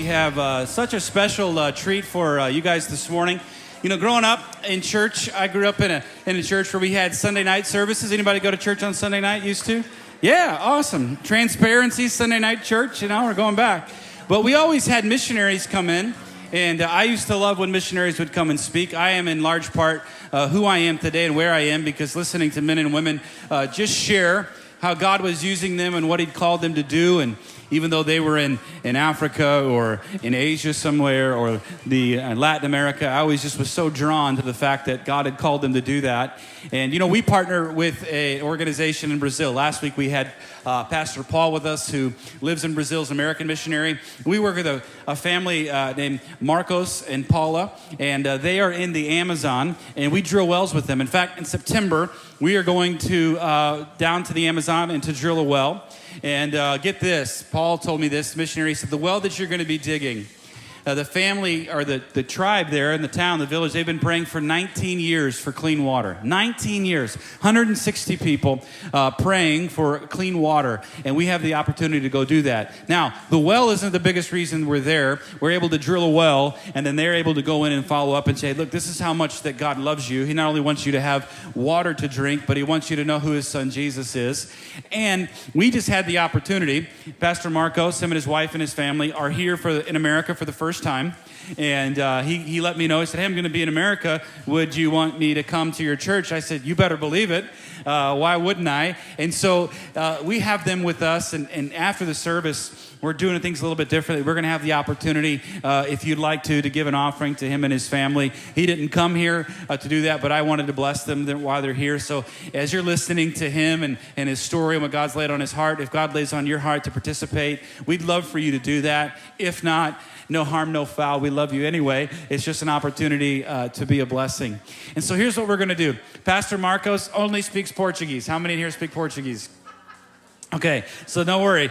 have such a special treat for you guys this morning. You know, growing up in church, I grew up in a church where we had Sunday night services. Anybody go to church on Sunday night? Used to? Yeah, awesome. Transparency, Sunday night church, you know, we're going back. But we always had missionaries come in, and I used to love when missionaries would come and speak. I am in large part who I am today and where I am because listening to men and women just share how God was using them and what He'd called them to do. And even though they were in Africa or in Asia somewhere or the Latin America, I always just was so drawn to the fact that God had called them to do that. And, you know, we partner with an organization in Brazil. Last week we had Pastor Paul with us who lives in Brazil as an American missionary. We work with a family named Marcos and Paula, and they are in the Amazon, and we drill wells with them. In fact, in September, we are going to down to the Amazon and to drill a well. And get this, Paul told me this, missionary said, the well that you're going to be digging, the family or the tribe there in the town, the village, they've been praying for 19 years for clean water. 19 years, 160 people praying for clean water. And we have the opportunity to go do that. Now, the well isn't the biggest reason we're there. We're able to drill a well, and then they're able to go in and follow up and say, look, this is how much that God loves you. He not only wants you to have water to drink, but He wants you to know who His son Jesus is. And we just had the opportunity. Pastor Marcos, him and his wife and his family are here in America for the first time. And he let me know. He said, hey, I'm going to be in America. Would you want me to come to your church? I said, you better believe it. Why wouldn't I? And so we have them with us. And after the service, we're doing things a little bit differently. We're going to have the opportunity, if you'd like to give an offering to him and his family. He didn't come here to do that, but I wanted to bless them while they're here. So as you're listening to him and his story and what God's laid on his heart, if God lays on your heart to participate, we'd love for you to do that. If not, no harm, no foul. We love you anyway. It's just an opportunity to be a blessing. And so here's what we're going to do. Pastor Marcos only speaks Portuguese. How many in here speak Portuguese? Okay, so don't worry.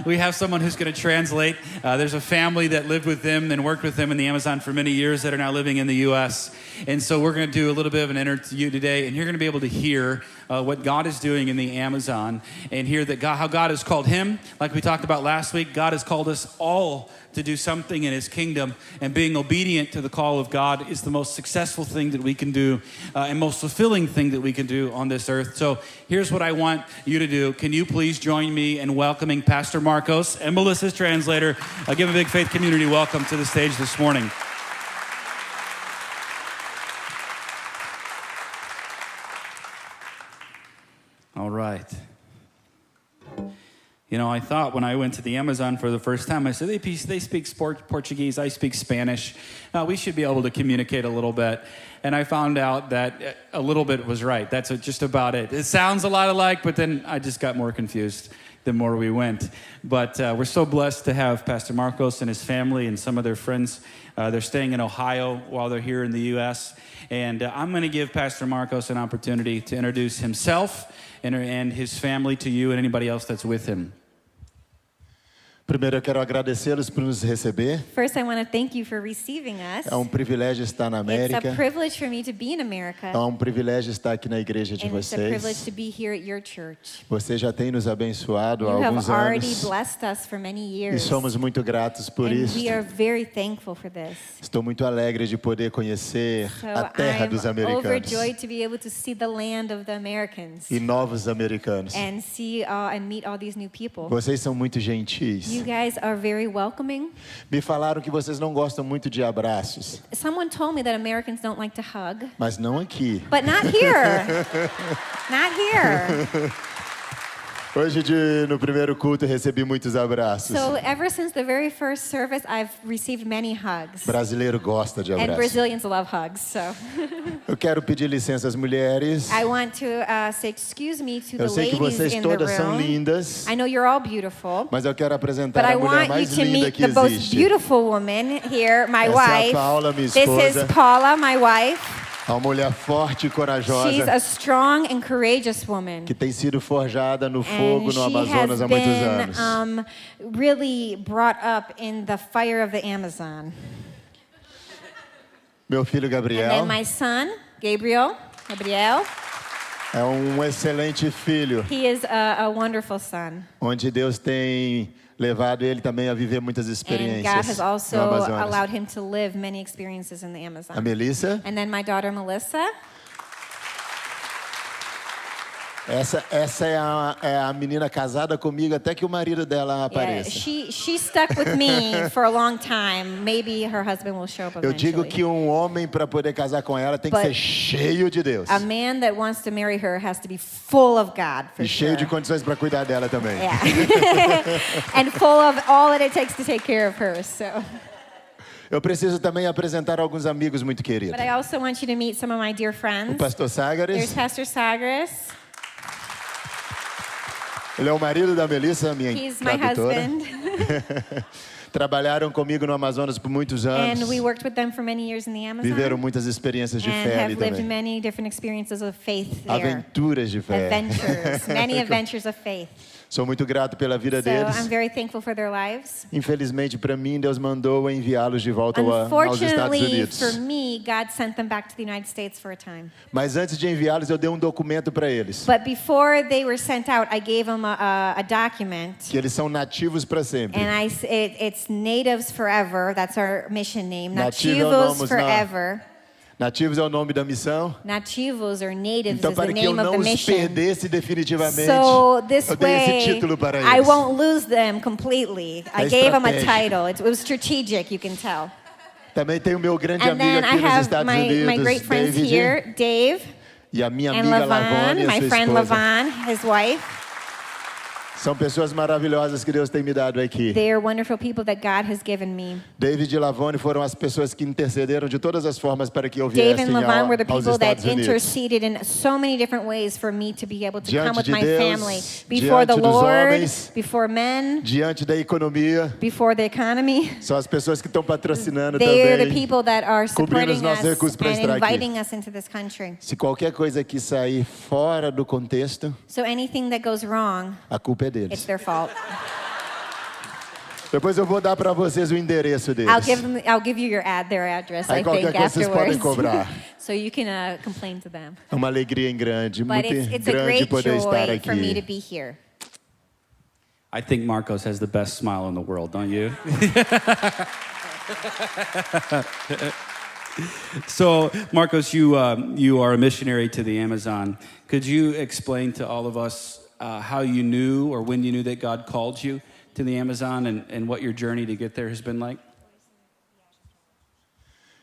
We have someone who's going to translate. There's a family that lived with them and worked with them in the Amazon for many years that are now living in the U.S. And so we're going to do a little bit of an interview today, and you're going to be able to hear what God is doing in the Amazon and hear that how God has called him. Like we talked about last week, God has called us all to do something in His kingdom, and being obedient to the call of God is the most successful thing that we can do and most fulfilling thing that we can do on this earth. So here's what I want you to do. Can you please join me in welcoming Pastor Marcos and Melissa's translator? Give a big Faith Community welcome to the stage this morning. All right. You know, I thought when I went to the Amazon for the first time, I said, they speak Portuguese, I speak Spanish. We should be able to communicate a little bit. And I found out that a little bit was right. That's just about it. It sounds a lot alike, but then I just got more confused the more we went. But we're so blessed to have Pastor Marcos and his family and some of their friends. They're staying in Ohio while they're here in the U.S. And I'm going to give Pastor Marcos an opportunity to introduce himself and his family to you and anybody else that's with him. Primeiro eu quero agradecê-los por nos receber. First, I want to thank you for receiving us. É privilégio estar na América. It's a privilege for me to be in America. É privilégio estar aqui na igreja de And vocês. it's a privilege to be here at your church. Você já tem nos abençoado há You have alguns already anos. blessed us for many years. E somos muito gratos por And isso. we are very thankful for this. Estou muito alegre de poder conhecer a terra dos I'm americanos. overjoyed to be able to see the land of the Americans. E novos americanos. And see and meet all these new people. Vocês são muito gentis. You guys are very welcoming. Me falaram que vocês não gostam muito de abraços. Someone told me that Americans don't like to hug. Mas não aqui. But not here. Not here. Hoje no primeiro culto eu recebi muitos abraços. So ever since the very first service, I've received many hugs. Brasileiro gosta de And abraços. Brazilians love hugs, so. Eu quero pedir licença às mulheres. I want to say excuse me to the Eu sei que ladies vocês in the todas são room. lindas. I know you're all beautiful. Mas eu quero But apresentar I a mulher want you mais to linda meet que the most existe. beautiful woman here, my Essa é a wife. Paula, minha This esposa. is Paula, my wife. Uma mulher forte e She's corajosa a strong and courageous woman. que tem sido forjada no fogo And no she Amazonas has há muitos anos. been really brought up in the fire of the Amazon. Meu filho And Gabriel then my son, Gabriel. É um excelente filho, He is a wonderful son. onde Deus tem levado ele também a viver muitas And God experiências has no also Amazonas. allowed him to live many experiences in the A Amazon. Melissa, And then my daughter Melissa. essa é a menina casada comigo até que o marido dela Yeah, apareça. she stuck with me for a long time. Maybe her husband will show up Eu digo eventually. que um homem para poder casar com ela tem que But ser cheio de Deus A man that wants to marry her has to be full of God, for e cheio sure. de condições para cuidar dela também. Yeah. And full of all that it takes to take care of her. So, Eu preciso também apresentar alguns amigos muito queridos. but I also want you to meet some of my dear O friends. pastor There's Sagares, Pastor Sagres. ele é o marido da Melissa, minha He's my tradutora. husband. Trabalharam comigo no Amazonas por muitos anos. And we worked with them for many years in the Amazon. Viveram muitas experiências de And fé have ali lived também. many different experiences of faith there. Aventuras de fé. Adventures, many adventures of faith. Sou muito grato pela vida So deles. I'm very thankful for their lives. Infelizmente, para mim, Deus mandou enviá-los de volta aos Estados Unfortunately Unidos. for me, God sent them back to the United States for a time. Mas antes de enviá-los, eu dei um documento para eles. But before they were sent out, I gave them a document. Que eles são nativos para sempre. And it's Natives Forever. That's our mission name. Nativo é o Nativos nome, Forever. Nativos é o nome da missão. Nativos or natives Então, is the para que eu name of não the os mission. perdesse definitivamente, So this eu dei esse way, título para eles. I won't lose them completely. I É gave them a estratégico. title. It was strategic, you can tell. Também tem o meu grande And amigo then I aqui nos have Estados my Unidos, great friends David, here, Dave e a minha and amiga Lavon, Lavone, my sua friend esposa. Lavon, his wife. São pessoas maravilhosas que Deus tem me dado aqui. They are wonderful people that God has given me. David e Lavone foram as pessoas que intercederam de todas as formas para que eu Dave viesse and Lavon were the aos people that Estados Unidos. interceded in so many different ways for me to be able to come Diante with de my Deus, family. Before the diante dos Lord, homens, before men, Diante da economia, before the economy. são as pessoas que estão patrocinando They are the também. people that are cobrindo os supporting nossos us recursos para and estar aqui. inviting us into this country. Se qualquer coisa aqui sair fora do contexto, So anything that goes wrong, a culpa é it's deles. their fault. Depois eu vou dar para vocês o endereço deles. I'll give you their address, Aí I qualquer think, coisa vocês podem afterwards. cobrar. So you can complain to them. É uma alegria em grande, But muito it's a grande great poder estar joy for me to aqui. be here. I think Marcos has the best smile in the world, don't you? So, Marcos, you are a missionary to the Amazon. Could you explain to all of us how you knew or when you knew that God called you to the Amazon and what your journey to get there has been like?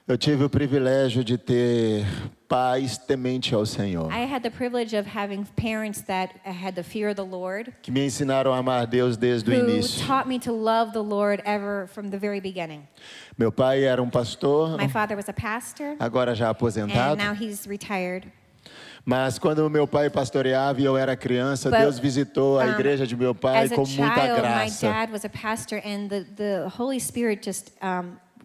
Eu tive o privilégio de ter pais temente ao Senhor, I had the privilege of having parents that had the fear of the Lord, que me ensinaram a amar Deus desde o who início. taught me to love the Lord ever from the very beginning. Meu pai era pastor, My father was a pastor, agora já and aposentado. now he's retired. Mas quando meu pai pastoreava e eu era criança, But, Deus visitou a igreja de meu pai As a com muita child, my graça. dad was a pastor, and the Holy Spirit just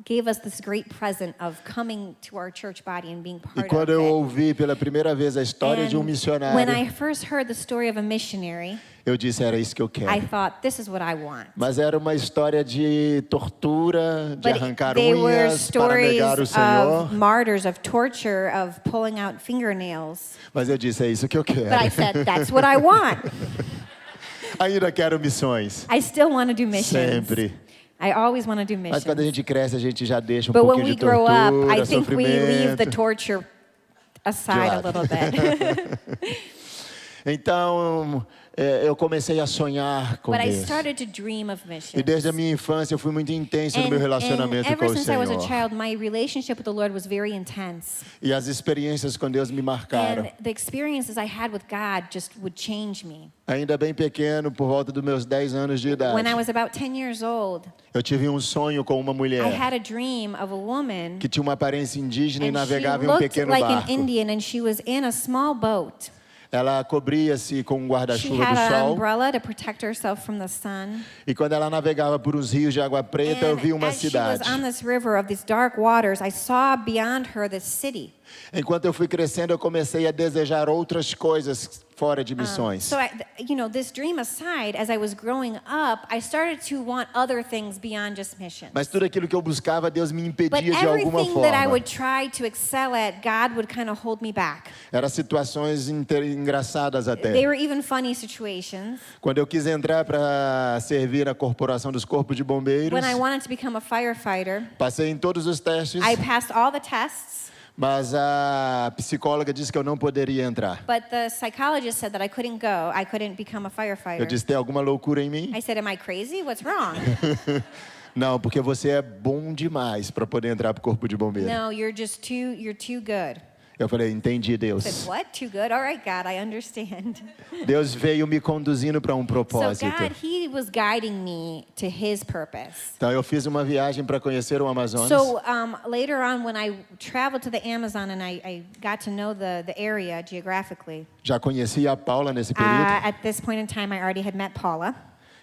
gave us this great present of coming to our church body and being E part quando of eu it. ouvi pela primeira vez a história de And um missionário, when I first heard the story of a missionary, eu disse, era isso que eu I quero. thought, this is what I want. Mas era uma história de tortura, de But arrancar they were unhas para stories negar o Senhor. of martyrs, of torture, of pulling out fingernails. Mas eu disse, é isso que eu quero. But I said, that's what I want. Ainda quero missões. I still want to do missions. Sempre. I always want to do Mas quando a missions. gente cresce, a gente já deixa But when pouquinho we de grow up, tortura, I think we leave the sofrimento. torture aside a lado. little bit. Então, eu comecei a sonhar com But I Deus. started to dream of missions. E desde a minha infância eu fui muito intenso no meu And relacionamento com ever o since I was a Senhor. child, my relationship with the Lord was very intense. E as experiências com Deus me marcaram. And the experiences I had with God just would change me. Ainda bem pequeno, por volta dos meus 10 anos de idade, When I was about 10 years old, eu tive um sonho com uma I mulher had a dream of a woman, que tinha uma aparência indígena e and she navegava em um looked pequeno like an barco. Indian, and she was in a small boat. Ela cobria-se com um She guarda-chuva had do an sol. umbrella to protect herself from the sun. E quando ela navegava por uns rios de água preta, eu vi And uma as she cidade. was on this river of these dark waters, I saw beyond her this city. Enquanto eu fui crescendo, eu comecei a desejar outras coisas fora de missões. So, this dream aside, as I was growing up, I started to want other things beyond just missions. Mas tudo aquilo que eu buscava, Deus me But impedia de alguma everything that I forma. would try to excel at, God would kind of hold me back. Eram situações engraçadas até. They were even funny situations. Quando eu quis entrar para servir na corporação dos corpos de bombeiros, When I wanted to become a firefighter, passei em todos os testes, I passed all the tests, mas a psicóloga disse que eu não poderia entrar. but the psychologist said that I couldn't go. I couldn't become a Eu firefighter. disse, tem alguma loucura em mim? I said, am I crazy? What's wrong? Não, porque você é bom demais para poder entrar para o corpo de bombeiro. No, you're too good. Eu falei, entendi, I Deus. said, what? Too good? All right, God, I understand. Deus veio me conduzindo para um So propósito. God, He was guiding me to His purpose. Então eu fiz uma viagem para conhecer o Amazonas. So later on, when I traveled to the Amazon and I got to know the area geographically, Já conheci a Paula nesse período. at this point in time, I already had met Paula.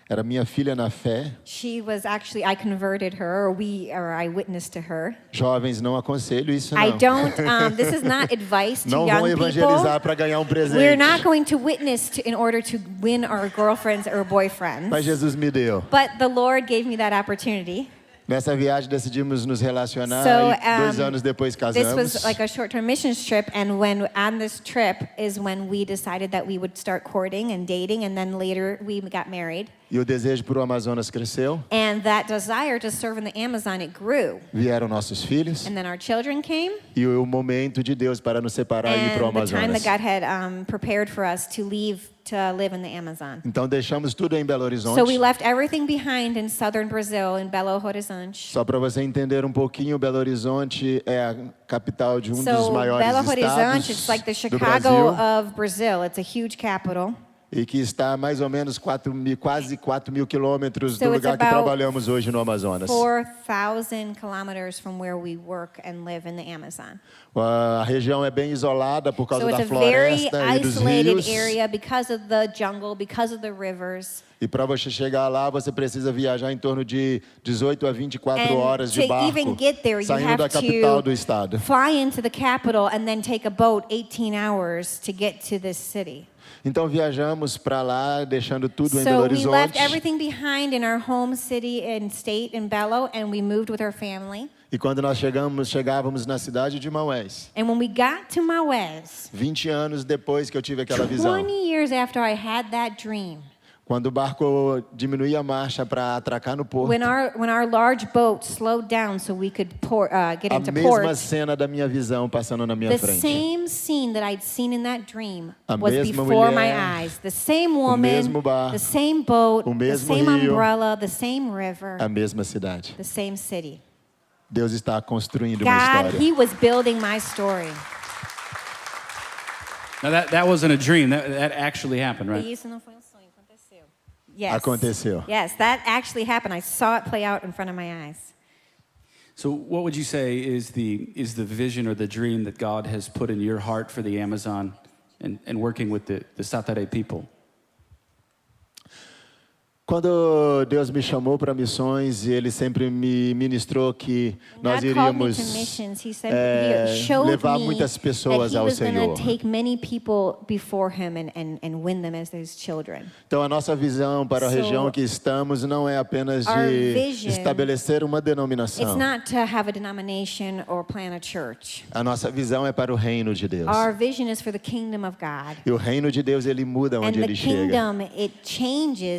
Era minha filha na fé. She was actually, I converted her, or I witnessed to her. Jovens, não aconselho isso I não. don't, this is not advice to Não young vão evangelizar para ganhar um presente. We're not going to witness in order to win our girlfriends or boyfriends. Mas Jesus me deu. But the Lord gave me that opportunity. Nessa viagem decidimos nos relacionar So, e 2 anos depois This casamos. was like a short-term missions trip, and when on this trip is when we decided that we would start courting and dating, and then later we got married. E o desejo por o Amazonas cresceu. And that desire to serve in the Amazon, it grew. Vieram nossos filhos. And then our children came, E o momento de Deus para nos separar e ir para o and the time Amazonas. that God had prepared for us to leave to live in the Amazon. Então deixamos tudo em Belo Horizonte. So we left everything behind in southern Brazil, in Belo Horizonte. Só para você entender um pouquinho, Belo Horizonte é a capital de dos So maiores Belo Horizonte, estados it's like the do Chicago Brasil of Brazil. It's a huge capital. e que está a mais ou menos quase 4 mil quilômetros So do it's lugar que about trabalhamos hoje no Amazonas. 4,000 kilometers from where we work and live in the Amazon. A região é bem isolada por causa So it's da a very floresta e dos isolated rios. area because of the jungle, because of the rivers. E para você chegar lá, você precisa viajar em torno de 18 a 24 And horas de to barco, even get there, you saindo da have capital do to estado. fly into the capital and then take a boat 18 hours to get to this city. Então viajamos para lá, deixando tudo em Belo So we left Horizonte. everything behind in our home city and state in Belo, and we moved with our family. E quando nós chegávamos na cidade de Maués, And when we got to Maués, 20 anos depois que eu tive aquela visão, 20 years after I had that dream, quando o barco diminuía a marcha para atracar no porto, when our large boat slowed down so we could get a into mesma port, cena da minha visão passando na minha the frente. same scene that I'd seen in that dream A was mesma before my mulher, eyes. The same woman, mesmo bar, the same boat, o the mesmo same rio, umbrella, the same river, A mesma cidade. the same city. Deus está construindo uma God, história. He was building my story. Now that wasn't a dream. That actually happened, right? Isso não foi sonho, aconteceu. Yes. Aconteceu. Yes, that actually happened. I saw it play out in front of my eyes. So what would you say is the vision or the dream that God has put in your heart for the Amazon and working with the Satare people? Quando Deus me chamou para missões, Ele sempre me ministrou que nós God called me iríamos to missions. He said, He showed levar me muitas that pessoas He ao was going Senhor. to take many people before Him and win them as His children. Então a nossa visão para a So, região que estamos não é apenas our de vision, estabelecer uma It's denominação. not to have a denomination or plant a church. A nossa visão é para o reino de Deus. Our vision is for the kingdom of God. E o reino de Deus ele muda And onde the ele chega. kingdom,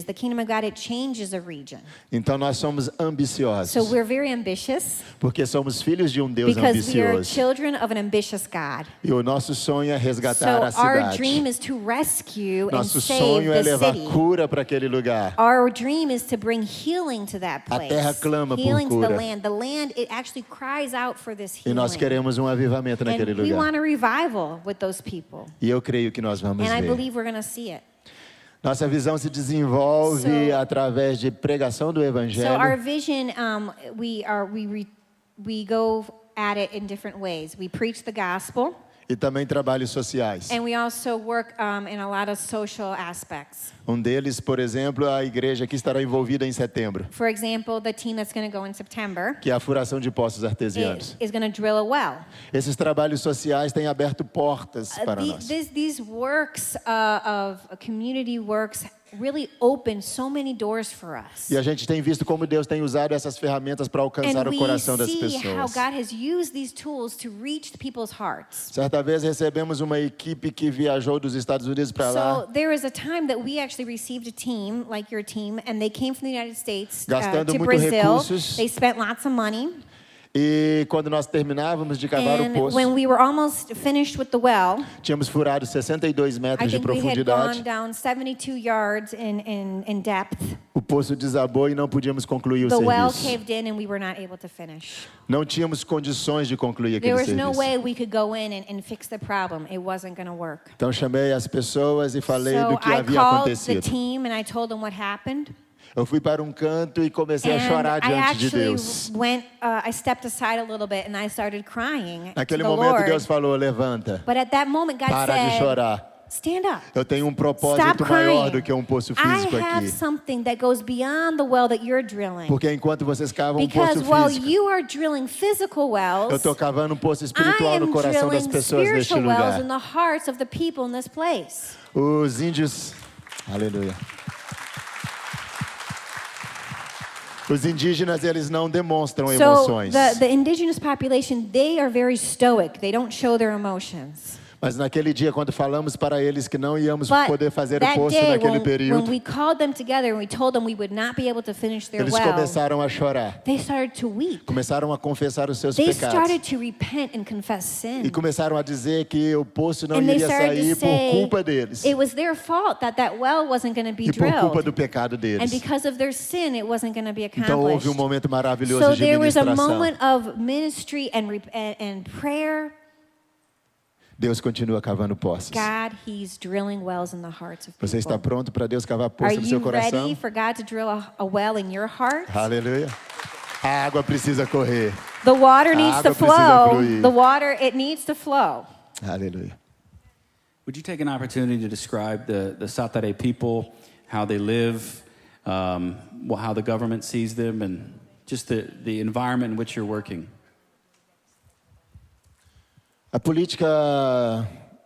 the kingdom of God, it changes a region. Então nós somos ambiciosos, So we're very ambitious porque somos filhos de um Deus because we are ambicioso. children of an ambitious God. E o nosso sonho é So resgatar a our cidade. dream is to rescue and Nosso save sonho é the levar city. cura para aquele lugar. Our dream is to bring healing to that A place. terra clama por Healing to the cura. land. The land, it actually cries out for this E healing. nós queremos um avivamento naquele And we lugar. want a revival with those people. E eu creio que nós vamos And I ver. believe we're going to see it. Nossa visão se desenvolve So- através de pregação do So our evangelho, vision, we go at it in different ways. We preach the gospel. e também trabalhos sociais. And we also work in a lot of social aspects. Um deles, por exemplo, a igreja que estará envolvida em setembro, For example, the team that's going to go in September que é a furação de poços artesianos. is going to drill a well. Esses trabalhos sociais têm aberto portas para nós. These works of community works really open so many doors for us. E a gente tem visto como Deus tem usado essas ferramentas para alcançar And o we coração das see how pessoas. God has used these tools to reach the people's hearts. Certa vez recebemos uma equipe que viajou dos Estados Unidos para lá, So there was a time that we actually received a team like your team, and they came from the United States Gastando to muito Brazil. recursos. They spent lots of money, e quando nós terminávamos de cavar o and poço, when we were almost finished with the well, tínhamos furado 62 I metros de think we had profundidade. gone down 72 yards in depth. O poço desabou e não podíamos concluir o The well serviço. caved in, and we were not able to finish. Não tínhamos condições de concluir There aquele was no serviço. way we could go in and fix the problem. It wasn't going to work. Então chamei as pessoas e falei So do que I havia called the acontecido. team and I told them what happened. Eu fui para um canto e comecei a And chorar I diante de actually Deus. I stepped aside a little bit and I started crying to Naquele the momento Lord. Deus falou: levanta, But at that moment, God para de said, chorar. stand up. Eu tenho um Stop propósito maior do crying. que um poço I físico have aqui. something that goes beyond the well that you're drilling. Porque enquanto vocês cavam um Because poço while físico, you are drilling physical eu wells, estou cavando um poço I espiritual no am coração das drilling pessoas neste spiritual wells lugar. in the hearts of the people in this place. Os índios, aleluia. Os indígenas, eles não demonstram So emoções. the indigenous population, they are very stoic. They don't show their emotions. Mas naquele dia, quando falamos para eles que não íamos But poder fazer o that poço day, naquele when período, we called them together and we told them we would not be able to finish their eles well, começaram a chorar. they started to weep. Começaram a confessar os seus They pecados. started to repent and confess sin. E começaram a dizer que o poço não And they iria started sair to por say culpa deles. it was their fault that well wasn't going to be E por culpa drilled. do pecado And deles. because of their sin, it wasn't going to be Então houve accomplished. momento maravilhoso So de there was a ministração. moment of ministry and prayer. Deus continua cavando poços. God, He's drilling wells in the hearts of Você está people. pronto para Deus cavar Are poço no seu you ready coração? for God to drill a well in your heart? Aleluia. A água precisa correr. The water needs to água precisa flow. fluir. The water, it needs to flow. Aleluia. Would you take an opportunity to describe the Satare people, how they live, how the government sees them, and just the environment in which you're working? A política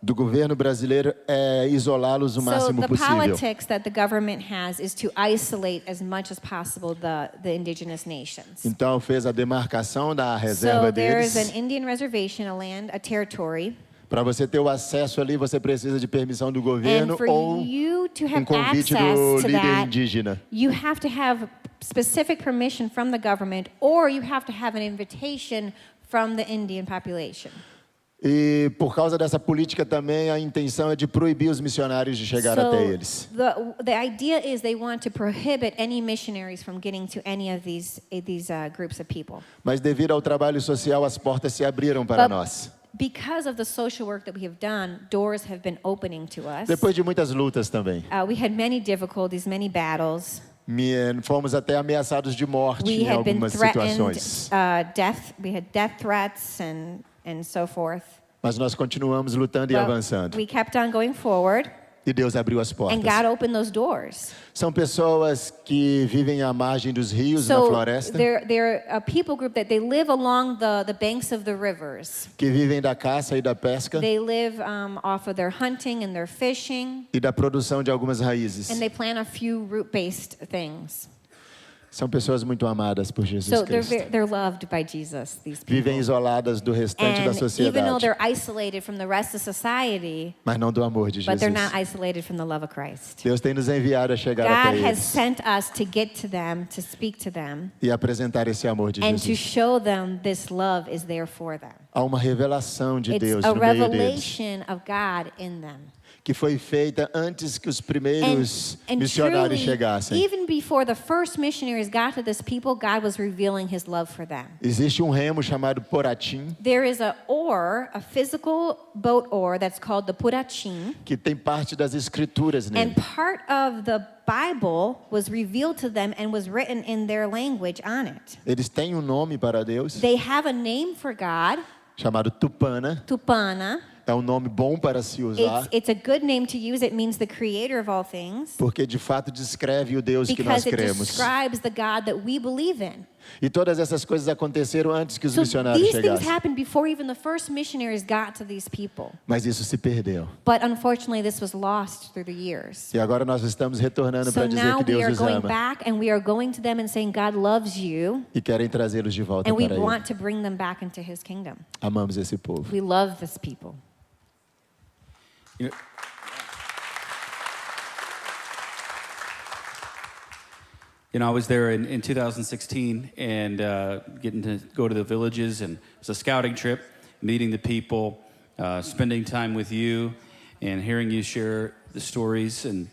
do governo brasileiro é isolá-los o So máximo the possível. politics that the government has is to isolate as much as possible the indigenous nations. Então fez a demarcação da reserva So there is deles. an Indian reservation, a land, a territory, Para você ter o acesso ali, você precisa de permissão do and governo for ou you to have convite do access to líder that, indígena. you have to have specific permission from the government, or you have to have an invitation from the Indian population. E por causa dessa política também a intenção é de proibir os missionários de chegar até eles. The idea is they want to prohibit any missionaries from getting to any of these groups of people. Mas devido ao trabalho social, as portas se abriram para But nós. because of the social work that we have done, doors have been opening to us. Depois de muitas lutas também. We had many difficulties, many battles. Fomos até ameaçados de morte We em had been algumas threatened, situações. death. We had death threats and so forth. Mas nós continuamos lutando e But avançando. we kept on going forward, E Deus abriu as and portas. God opened those doors. São pessoas que vivem à margem dos rios, na So floresta, they're a people group that they live along the banks of the rivers. que vivem da caça e da pesca They live off of their hunting and their fishing, e da produção de algumas raízes. and they plant a few root-based things. São pessoas muito amadas por Jesus So Cristo. they're loved by Jesus, these people. Vivem isoladas do restante da And even though sociedade, they're isolated from the rest of society, mas não do amor de but they're Jesus. not isolated from the love of Christ. Deus tem nos enviado a chegar God até has eles sent us to get to them, to speak to them, e apresentar esse amor de and to Jesus. show them this love is there for them. Há uma revelação de It's Deus a no meio deles, revelation of God in them. que foi feita antes que os primeiros missionários truly, chegassem. even before the first missionaries got to this people, God was revealing His love for them. Existe um remo chamado Poratim, There is a physical boat oar that's called the Purachim, que tem parte das escrituras nele. and part of the Bible was revealed to them and was written in their language on it. Eles têm um nome para Deus, They have a name for God, chamado Tupana. Tupana. É um nome bom para se usar, It's a good name to use. It means the creator of all things. porque de fato descreve o Deus que nós Because it cremos. describes the God that we believe in. E todas essas coisas aconteceram antes que os So missionários these things chegassem. happened before even the first missionaries got to these people. Mas isso se perdeu. But unfortunately, this was lost through the years. E agora nós estamos retornando So para dizer now que we Deus are os going ama back and we are going to them and saying, God loves you, e querem trazê-los de volta and we para Ele. want to bring them back into his kingdom. Amamos esse povo. We love this people. You know, I was there in 2016 and getting to go to the villages, and it was a scouting trip, meeting the people, spending time with you, and hearing you share the stories. And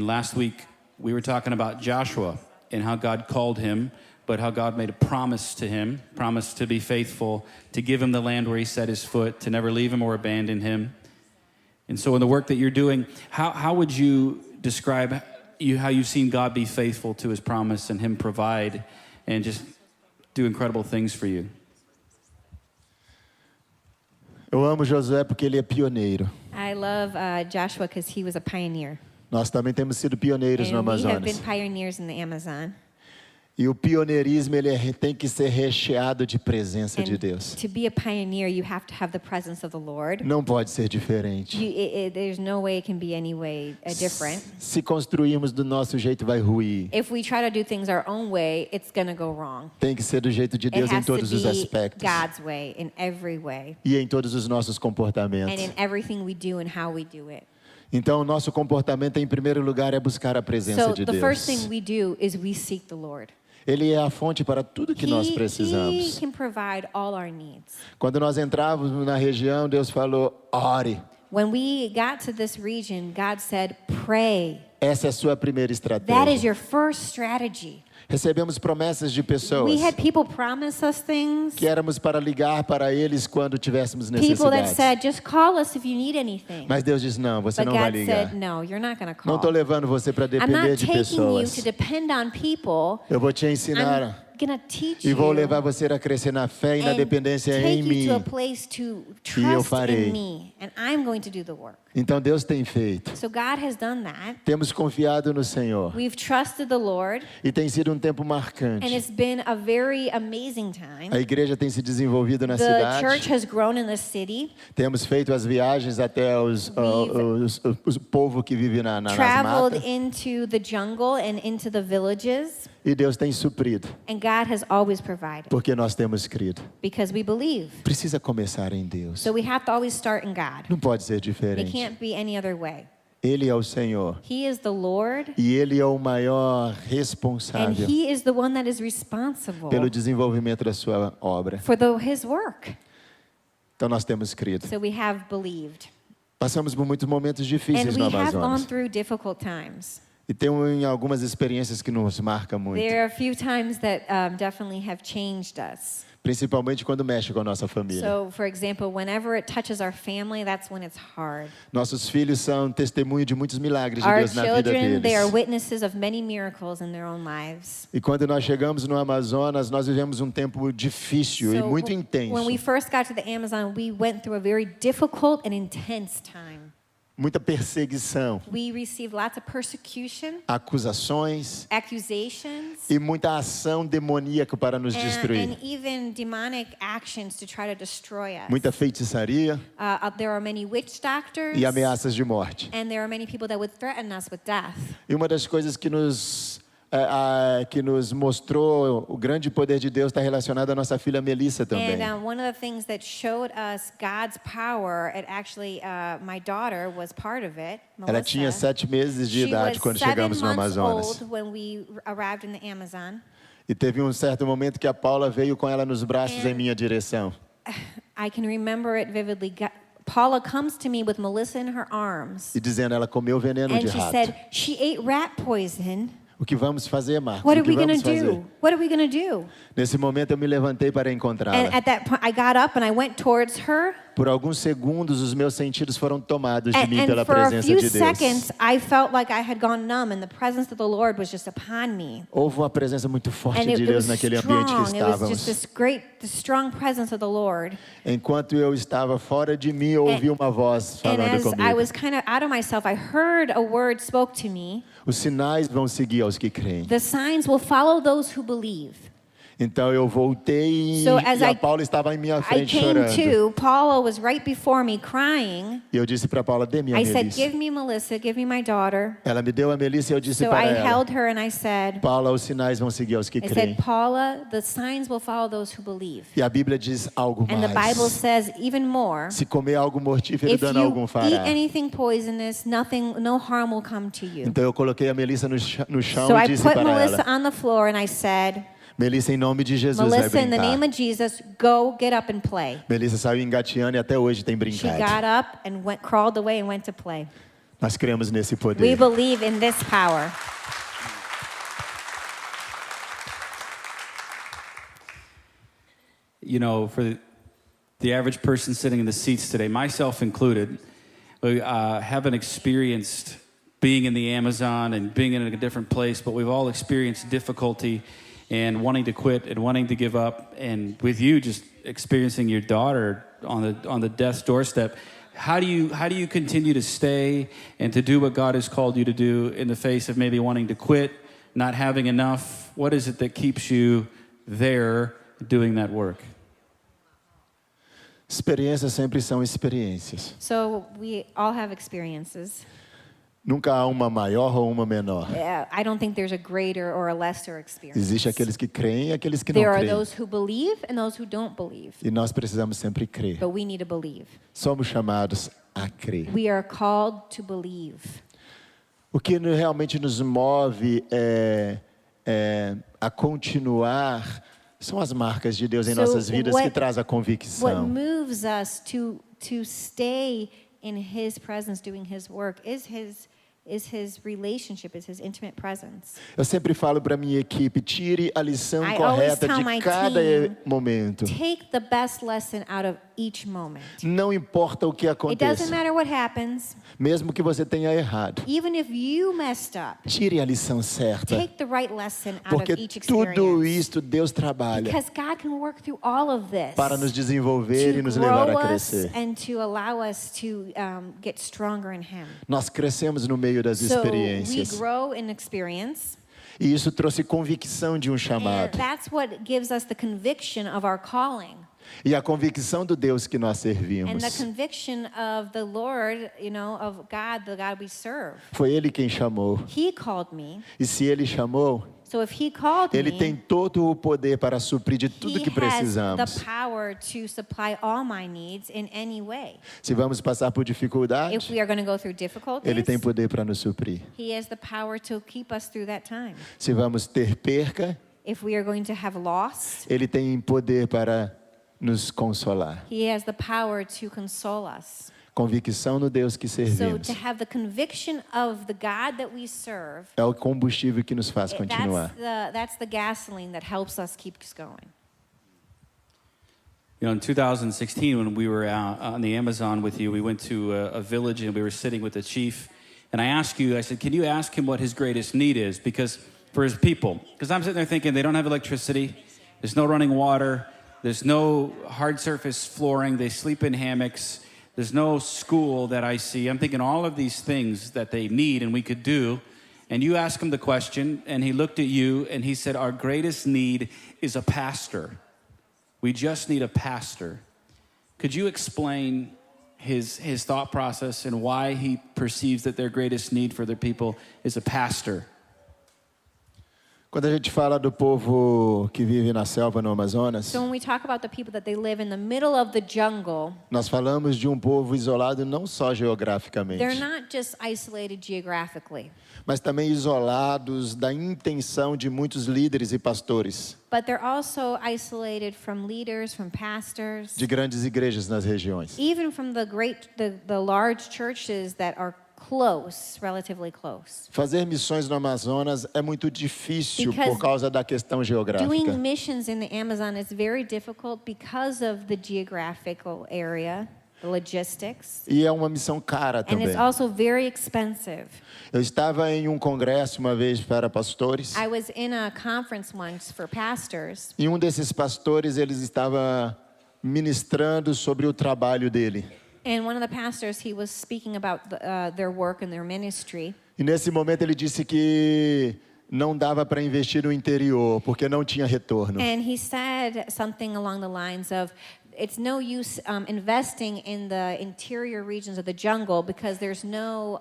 last week, we were talking about Joshua and how God called him, but how God made a promise to him, promised to be faithful, to give him the land where he set his foot, to never leave him or abandon him. And so in the work that you're doing, how would you describe how you've seen God be faithful to his promise and him provide and just do incredible things for you? Eu amo Josué porque ele é pioneiro. I love Joshua because he was a pioneer. Nós também temos sido pioneiros no And we have been Amazonas. pioneers in the Amazon. E o pioneirismo tem que ser recheado de presença de And Deus. to be a pioneer, you have to have the presence of the Lord. Não pode ser diferente. There's no way it can be any way different. Se construirmos do nosso jeito, vai ruir. If we try to do things our own way, it's going to go wrong. Tem que ser do jeito de It Deus em has to todos os be aspectos. God's way in every way. E em todos os nossos And comportamentos. in everything we do and how we do it. Então, o nosso comportamento, em primeiro lugar, é buscar a presença So de the first Deus. thing we do is we seek the Lord. Ele é a fonte para tudo que nós He precisamos. can provide all our needs. Quando nós entrávamos na região, Deus falou: ore. When we got to this region, God said, pray. Essa é a sua primeira That estratégia. is your first strategy. Recebemos promessas de pessoas We had people promise us things. que éramos para ligar para eles quando tivéssemos People that necessidade. said, just call us if you need anything. Mas Deus diz: não, você But não vai God ligar. said, no, you're not going to Não call. estou levando você para I'm depender not de taking you pessoas. to depend on people. Eu vou te ensinar I'm going to teach e vou you levar você a crescer na fé e na and dependência take em you mim. to a place to eu trust farei. in me. And I'm going to do the work. Então Deus tem feito. So God has done that. Temos confiado no Senhor. We've trusted the Lord. E tem sido um tempo And marcante. it's been a very amazing time. A igreja tem se desenvolvido na The church cidade. has grown in the city. Temos feito as viagens até o povo que vive nas Traveled matas. into the jungle and into the villages. E Deus tem suprido, And God has always provided porque nós temos crido. because we believe. Precisa começar em Deus. So we have to always start in God. Não pode ser It diferente. can't be any other way. Ele é o Senhor. He is the Lord, E Ele é o maior and responsável He is the one that is responsible pelo desenvolvimento da sua obra. for His work. Então nós temos crido. So we have believed. Passamos por muitos momentos And difíceis we no have gone Amazonas. through difficult times. E tem algumas experiências que nos marcam muito. There are a few times that definitely have changed us. Principalmente quando mexe com a nossa família. So, for example, whenever it touches our family, that's when it's hard. Nossos filhos são testemunho de muitos milagres de Our Deus na vida children, they are deles. witnesses of many miracles in their own lives. E quando nós chegamos no Amazonas, nós vivemos um tempo difícil e muito intenso. when we first got to the Amazon, we went through a very difficult and intense time. Muita perseguição, We received lots of persecution, acusações accusations, e muita ação demoníaca para nos destruir. and even demonic actions to try to destroy us. Muita feitiçaria There are many witch doctors, e ameaças de morte. and there are many people that would threaten us with death. E uma das coisas que nos mostrou o grande poder de Deus está relacionada à nossa filha Melissa também. And one of the things that showed us God's power, it actually, my daughter was part of it, Melissa. Ela tinha 7 meses de She idade was quando 7 chegamos no months Amazonas. old when we arrived in the Amazon. E teve um certo momento que a Paula veio com ela nos braços em minha direção. I can remember it vividly. Paula comes to me with Melissa in her arms, E dizendo, ela comeu veneno and de she rato. said, she ate rat poison. O que vamos fazer, Marcos? What O are que we going vamos to fazer? do? What are we going to do? Nesse momento eu me levantei para And encontrá-la. at that point, I got up and I went towards her Por alguns segundos, os meus sentidos foram tomados de mim And pela for a presença few de Deus. seconds, I felt like I had gone numb and the presence of the Lord was just upon me. Houve uma presença muito forte And de it Deus was naquele ambiente que strong. It was just estávamos. this strong presence of the Lord. Enquanto eu estava fora de mim, eu ouvi uma voz And falando as I comigo. was kind of out of myself, I heard a word spoke to me. Os sinais vão seguir aos que creem. The signs will follow those who believe. Então eu voltei So as e a I- Paula estava em minha I frente came chorando. to, Paula was right before me crying. E eu disse para Paula, dê minha I said, Melissa. give me Melissa, give me my daughter. Ela me deu a Melissa e eu disse So para I ela, held her and I said, Paula, os sinais vão seguir aos que I creem. said, Paula, the signs will follow those who believe. E a Bíblia diz algo And the Bible mais. says even more. Se comer algo mortífero, If dano algum you fará. eat anything poisonous, no harm will come to you. Então eu coloquei a Melissa no chão So e I disse put para Melissa ela, on the floor and I said, Melissa, em nome de Jesus, Melissa, vai in the brincar. name of Jesus, go get up and play. Melissa saiu engateando e até hoje tem She brincado. got up and crawled away and went to play. Nós cremos nesse We poder. believe in this power. You know, for the average person sitting in the seats today, myself included, we haven't experienced being in the Amazon and being in a different place, but we've all experienced difficulty and wanting to quit and wanting to give up. And with you just experiencing your daughter on the death's doorstep, how do you continue to stay and to do what God has called you to do in the face of maybe wanting to quit, not having enough? What is it that keeps you there doing that work? Experiências sempre são experiências. So we all have experiences. Nunca há uma maior ou uma menor. I don't think there's a greater or a lesser experience. Existe aqueles que creem e aqueles que não There are creem. those who believe and those who don't believe. E nós precisamos sempre crer. But we need to believe. Somos chamados a crer. We are called to believe. O que realmente nos move a continuar são as marcas de Deus em So nossas vidas what- que traz a What convicção. moves us to stay in His presence doing His work is His relationship, is His intimate presence. Eu sempre falo para minha equipe, tire a lição I always correta tell my de cada team, momento. Take the best lesson out of each moment. Não importa o que It doesn't aconteça, matter what happens, mesmo que você tenha errado. even if you messed up. Tire a lição certa, Take the right lesson out porque of each tudo experience. isto Deus trabalha Because God can work through all of this para nos desenvolver to e nos levar grow a us crescer. and to allow us to get stronger in Him. Nós crescemos no meio das So we experiências. grow in experience, E isso trouxe convicção de um and chamado. that's what gives us the conviction of our calling. E a convicção do Deus que nós And the servimos. conviction of the Lord, of God, the God we serve. Foi Ele quem chamou. He called me. E se Ele chamou, So if He called Ele me, tem todo o poder para suprir de tudo He que has precisamos. the power to supply all my needs in any way. Se vamos passar por If dificuldade, we are going to go through Ele difficulties, tem poder para nos suprir. He has the power to keep us through that time. Se vamos ter perca, If we are going to have loss, Ele tem poder para nos consolar. He has the power to console us. Convicção no Deus que So servimos to have the conviction of the God that we serve, é o combustível que nos faz continuar. that's the gasoline that helps us keep going. You know, in 2016, when we were out on the Amazon with you, we went to a village and we were sitting with the chief. And I asked you, I said, can you ask him what his greatest need is? Because for his people. Because I'm sitting there thinking they don't have electricity. There's no running water. There's no hard surface flooring. They sleep in hammocks. There's no school that I see. I'm thinking all of these things that they need and we could do. And you asked him the question, and he looked at you, and he said, our greatest need is a pastor. We just need a pastor. Could you explain his thought process and why he perceives that their greatest need for their people is a pastor? Quando a gente fala do povo que vive na selva no Amazonas, So when we talk about the people that they live in the middle of the jungle, nós falamos de um povo isolado não só they're geograficamente, not just isolated geographically, mas também isolados da intenção de muitos líderes e pastores but they're also isolated from leaders, from pastors, de grandes igrejas nas regiões. even from the large churches that are close, relatively close. Fazer missões no Amazonas é muito difícil Because por causa da questão geográfica. Doing missions in the Amazon is very difficult because of the geographical area. the logistics, E é uma missão cara and também. it's also very expensive. Eu estava em um congresso uma vez para pastores. I was in a conference once for pastors, E um desses pastores, eles estava ministrando sobre o trabalho dele. and one of the pastors, he was speaking about their work and their ministry. E nesse momento ele disse que não dava para investir no interior, porque não tinha retorno. And he said something along the lines of, it's no use investing in the interior regions of the jungle because there's no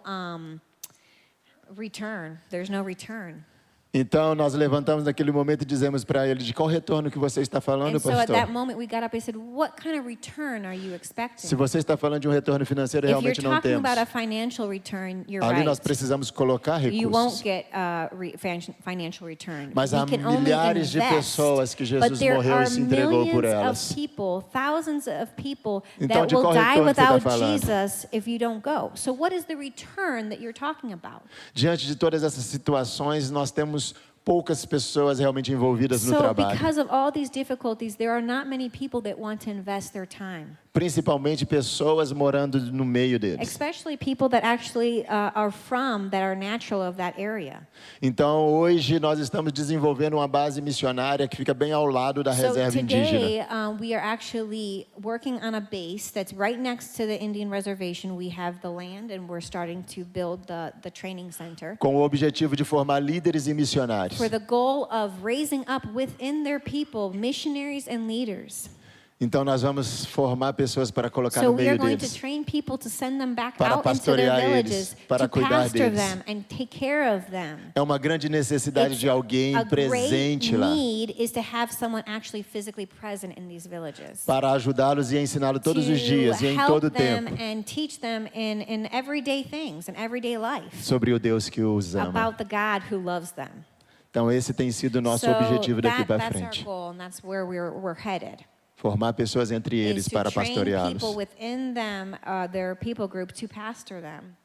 return. There's no return. Então nós levantamos naquele momento e dizemos para ele: de qual retorno que você está falando, And so at pastor? that moment we got up and said, what kind of return are you expecting? Se você está falando de um retorno financeiro, If you're realmente não talking temos. about a financial return, you're Ali nós right. precisamos colocar You won't recursos. get financial return. Mas We há can only milhares de invest. pessoas que Jesus But there morreu e are se entregou por millions elas. of people, thousands of people Então, that de will qual die retorno você está without falando? Jesus if you don't go. So what is the return that you're talking about? Diante de todas essas situações, nós temos poucas pessoas realmente envolvidas no So trabalho. because of all these difficulties, there are not many people that want to invest their time. Principalmente pessoas morando no meio deles. Especially people that actually are from, that are natural of that area. Então, hoje nós estamos desenvolvendo uma base missionária que fica bem ao lado da So reserva indígena. today, we are actually working on a base that's right next to the Indian reservation. We have the land and we're starting to build the training center Com o objetivo de formar líderes e missionários. for the goal of raising up within their people missionaries and leaders. Então nós vamos formar pessoas para colocar So no we meio are going to deles. train people to send them back Para out into their pastorear villages, eles, para to cuidar pastor deles. them and take care of them. É uma grande necessidade de alguém a presente great lá need is to have someone actually physically present in these villages. para ajudá-los e ensiná-los todos os dias e em help todo o them tempo and teach them in everyday things, in everyday life, sobre o Deus que os ama. about the God who loves them. Então esse tem sido o nosso So objetivo daqui para that's our frente. goal, and that's where we're headed. Formar pessoas entre Is eles to para train pastoreá-los. people within them, their people group, to pastor them.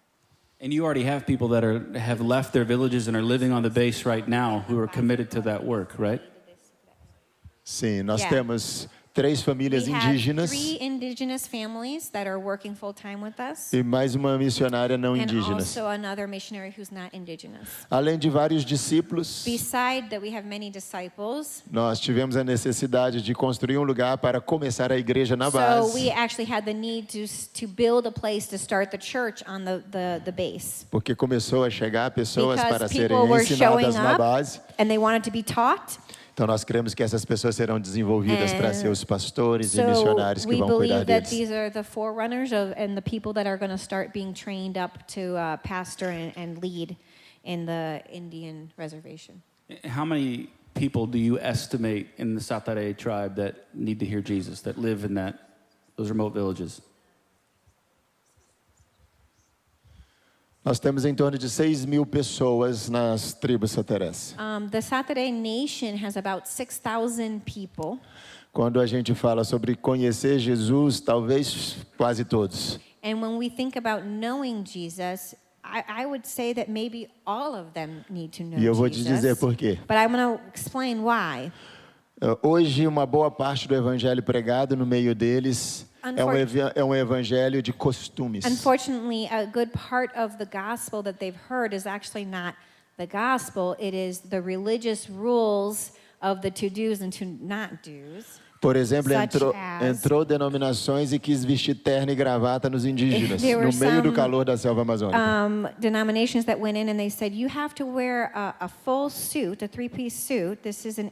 And you already have people that have left their villages and are living on the base right now who are committed to that work, right? Sim, nós Yeah. temos 3 famílias We have indígenas 3 indigenous families that are working full time with us, e mais uma missionária não and indígenas. also another missionary who's not indigenous. Além de vários discípulos, Beside that, we have many disciples. nós tivemos a necessidade de construir um lugar para começar a igreja na So we base, actually had the need to build a place to start the church on the base. porque começou a chegar pessoas para Because serem people were showing ensinadas na up base. and they wanted to be taught. Então nós cremos que essas pessoas serão desenvolvidas para ser os pastores e So missionários que we vão cuidar believe that deles. these are the forerunners and the people that are going to start being trained up to pastor and lead in the Indian reservation. How many people do you estimate in the Satare tribe that need to hear Jesus, that live in those remote villages? Nós temos em torno de 6.000 pessoas nas tribos saterés. The Saturday Nation has about 6,000 people. Quando a gente fala sobre conhecer Jesus, talvez quase todos. And when we think about knowing Jesus, I would say that maybe all of them need to know E eu vou te Jesus. dizer por quê. But I'm going to explain why. Hoje, uma boa parte do evangelho pregado no meio deles é um evangelho de costumes. Unfortunately, a good part of the gospel that they've heard is actually not the gospel. It is the religious rules of the to-dos and to-not-dos. Por exemplo, Such entrou denominações e quis vestir terno e gravata nos indígenas, There were no meio do some, calor da selva amazônica. Denominations that went in and they said, you have to wear a full suit, a 3-piece suit. This is an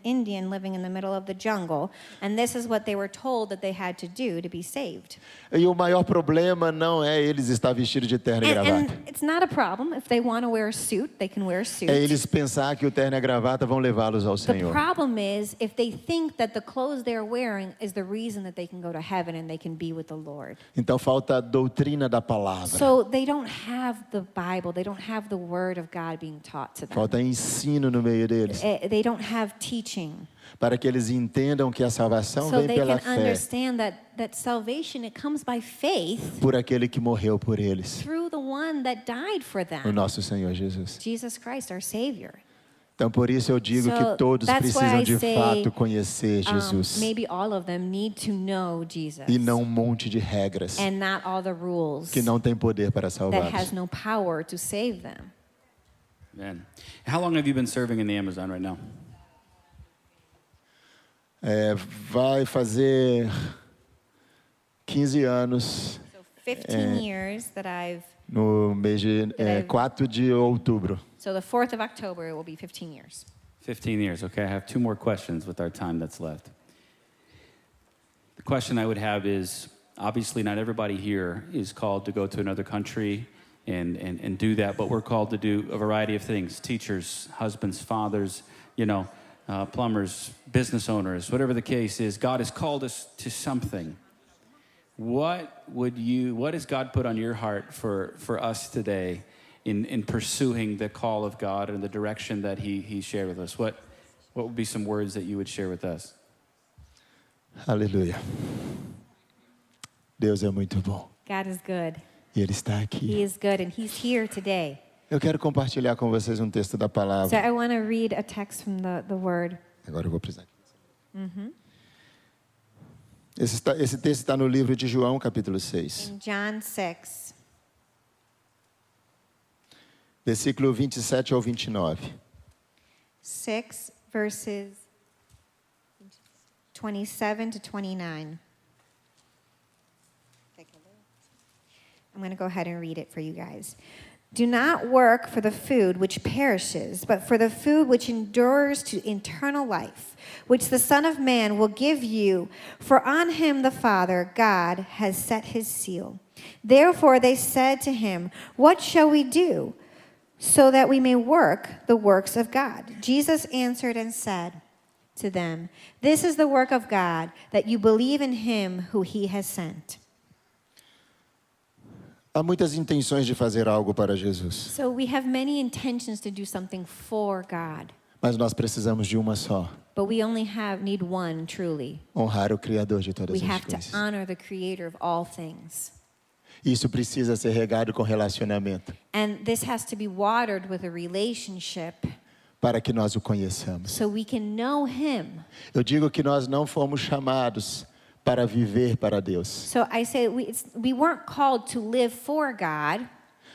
Indian living in the middle of the jungle. And this is what they were told that they had to do to be saved. E o maior problema não é eles estar vestidos de terno e gravata. And it's not a problem. If they want to wear a suit, they can wear a suit. É eles pensar que o terno e a gravata vão levá-los ao The Senhor. problem is if they think that the clothes they're wearing is the reason that they can go to heaven and they can be with the Lord. Então falta a doutrina da palavra. So they don't have the Bible. They don't have the Word of God being taught to them. Falta ensino no meio deles, They don't have teaching. para que eles entendam que a salvação So vem they pela can fé, understand that salvation, it comes by faith por aquele que morreu por eles, through the one that died for o them, nosso Senhor Jesus. Jesus Christ, our Savior. Então, por isso eu digo So, que todos that's why precisam I de say, fato conhecer Jesus. maybe all of them need to know Jesus. E não um monte de regras And not all the rules que não tem poder para that salvá-los. has no power to save them. Man. How long have you been serving in the Amazon right now? Vai fazer 15 anos So 15 years that I've, no mês de 4 de outubro. so the 4th of October, it will be 15 years. 15 years. Okay, I have 2 more questions with our time that's left. The question I would have is, obviously not everybody here is called to go to another country and do that, but we're called to do a variety of things. Teachers, husbands, fathers, plumbers, business owners, whatever the case is, God has called us to something. What has God put on your heart for us today in pursuing the call of God and the direction that He shared with us? What would be some words that you would share with us? Aleluia. Deus é muito bom. God is good. E Ele está He aqui. is good, and He's here today. Eu quero compartilhar com vocês um texto da So palavra. I want to read a text from the Word. Agora eu vou precisar. Esse texto está no livro de João, capítulo 6. In John 6, Versículo 27 ao 29. 6 verses 27 to 29. I'm going to go ahead and read it for you guys. Do not work for the food which perishes, but for the food which endures to eternal life, which the Son of Man will give you, for on him the Father, God, has set his seal. Therefore they said to him, What shall we do, so that we may work the works of God? Jesus answered and said to them, This is the work of God, that you believe in him who he has sent. Há muitas intenções de fazer algo para Jesus, So we have many intentions to do something for God, mas nós precisamos de uma só: but we only need one truly. honrar o Criador de todas We as have to coisas. honor the creator of all things. Isso precisa ser regado com relacionamento, And this has to be watered with a relationship para que nós o conheçamos. so we can know him. Eu digo que nós não fomos chamados para viver para Deus. So I say we weren't called to live for God.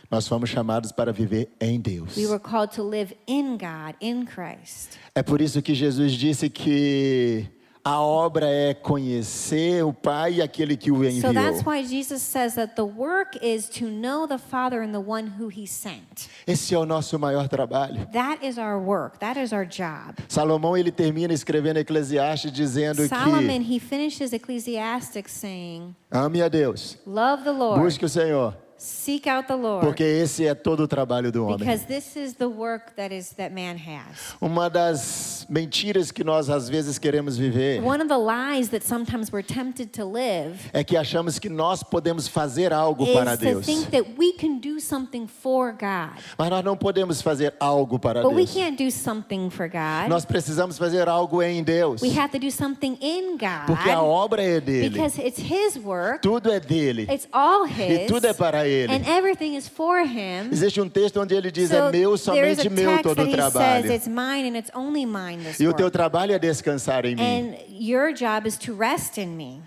Nós fomos chamados para viver em Deus. We were called to live in God, in Christ. É por isso que Jesus disse que a obra é conhecer o Pai e aquele que o So that's enviou. why Jesus says that the work is to know the Father and the one who he sent. Esse é o nosso maior trabalho. That is our work. That is our job. Salomão, ele termina escrevendo Eclesiastes dizendo Solomon, que he finishes Ecclesiastes saying, ame a Deus, Love the Lord, busque o Senhor, seek out the Lord, porque esse é todo o trabalho do homem. because this is the work that man has. Uma das mentiras que nós às vezes queremos viver One of the lies that sometimes we're tempted to live é que achamos que nós podemos fazer algo para is to Deus. think that we can do something for God. Mas nós não podemos fazer algo para But we Deus. can't do something for God. Nós precisamos fazer algo em Deus, We have to do something in porque a God obra é dele. because it's his work. Tudo é dele. It's all E his. tudo é para ele. And everything is for him. Existe um texto onde ele diz: So é meu, there is somente a meu text todo that o he says trabalho. it's mine and it's only mine this E o teu work. trabalho é descansar em mim. And your job is to rest in me.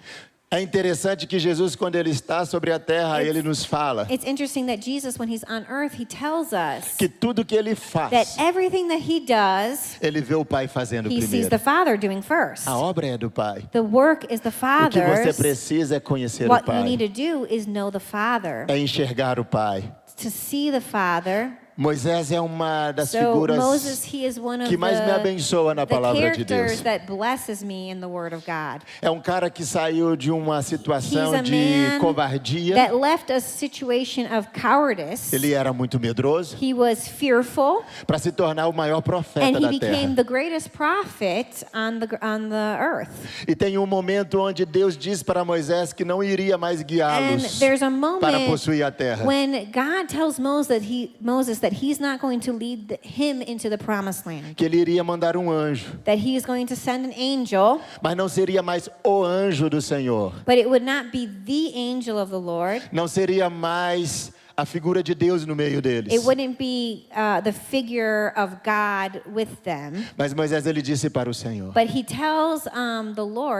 É interessante que Jesus, quando ele está sobre a terra, ele nos fala It's interesting that Jesus, when he's on earth, he tells us que tudo que ele that faz, everything that he does, ele vê o Pai fazendo he sees primeiro. the Father doing first. A obra é do Pai. The work is the O que você Father's. precisa é conhecer o What you need Pai, to do is know the Father, é enxergar o Pai. to see the Father. Moisés é uma das So figuras Moses, he is one of que mais me abençoa na the palavra de characters Deus. that blesses me in the Word of God. É um cara que saiu de uma He's situação a de man covardia. that left a situation of cowardice. Ele era muito medroso He was fearful, para se tornar o maior profeta and he da became terra. the greatest prophet on the earth. E tem um momento onde Deus diz para Moisés que não iria mais And guiá-los there's a para moment possuir a terra. when God tells Moses that he's not going to lead him into the promised land, Que ele iria mandar um anjo, that he is going to send an angel, mas não seria mais o anjo do Senhor. but it would not be the angel of the Lord. Não seria mais a figura de Deus no meio deles. It wouldn't be the figure of God with them. Mas Moisés ele disse para o Senhor: But he tells